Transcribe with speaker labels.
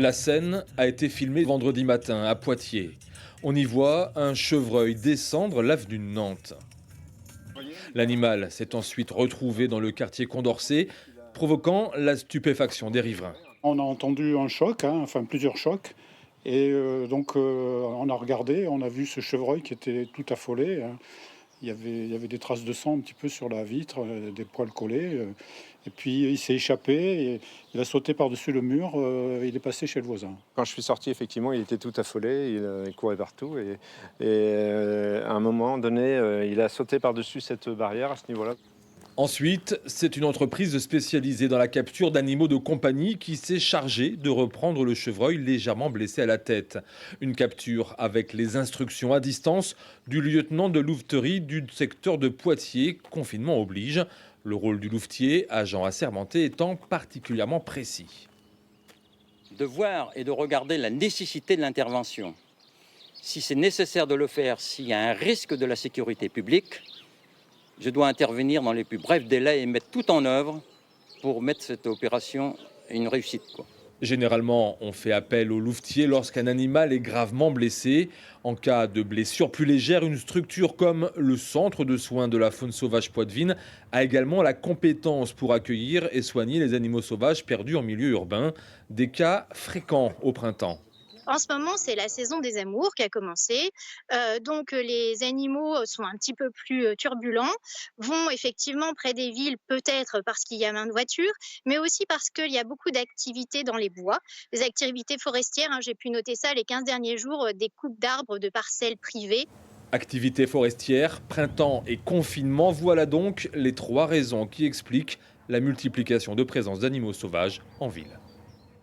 Speaker 1: La scène a été filmée vendredi matin à Poitiers. On y voit un chevreuil descendre l'avenue de Nantes. L'animal s'est ensuite retrouvé dans le quartier Condorcet, provoquant la stupéfaction des riverains.
Speaker 2: On a entendu un choc, hein, enfin plusieurs chocs. Et on a regardé, on a vu ce chevreuil qui était tout affolé, hein. Il y avait des traces de sang un petit peu sur la vitre, des poils collés. Et puis il s'est échappé, et il a sauté par-dessus le mur, il est passé chez le voisin.
Speaker 3: Quand je suis sorti, effectivement, il était tout affolé, il courait partout. À un moment donné, il a sauté par-dessus cette barrière à ce niveau-là.
Speaker 1: Ensuite, c'est une entreprise spécialisée dans la capture d'animaux de compagnie qui s'est chargée de reprendre le chevreuil légèrement blessé à la tête. Une capture avec les instructions à distance du lieutenant de louveterie du secteur de Poitiers, confinement oblige. Le rôle du louvetier, agent assermenté, étant particulièrement précis.
Speaker 4: De voir et de regarder la nécessité de l'intervention. Si c'est nécessaire de le faire, s'il y a un risque de la sécurité publique, je dois intervenir dans les plus brefs délais et mettre tout en œuvre pour mettre cette opération une réussite, quoi.
Speaker 1: Généralement, on fait appel au louvetier lorsqu'un animal est gravement blessé. En cas de blessure plus légère, une structure comme le Centre de soins de la faune sauvage Poitevine a également la compétence pour accueillir et soigner les animaux sauvages perdus en milieu urbain. Des cas fréquents au printemps.
Speaker 5: En ce moment, c'est la saison des amours qui a commencé. Donc les animaux sont un petit peu plus turbulents, vont effectivement près des villes, peut-être parce qu'il y a moins de voitures, mais aussi parce qu'il y a beaucoup d'activités dans les bois, des activités forestières, hein. J'ai pu noter ça les 15 derniers jours, des coupes d'arbres de parcelles privées.
Speaker 1: Activité forestière, printemps et confinement, voilà donc les trois raisons qui expliquent la multiplication de présence d'animaux sauvages en ville.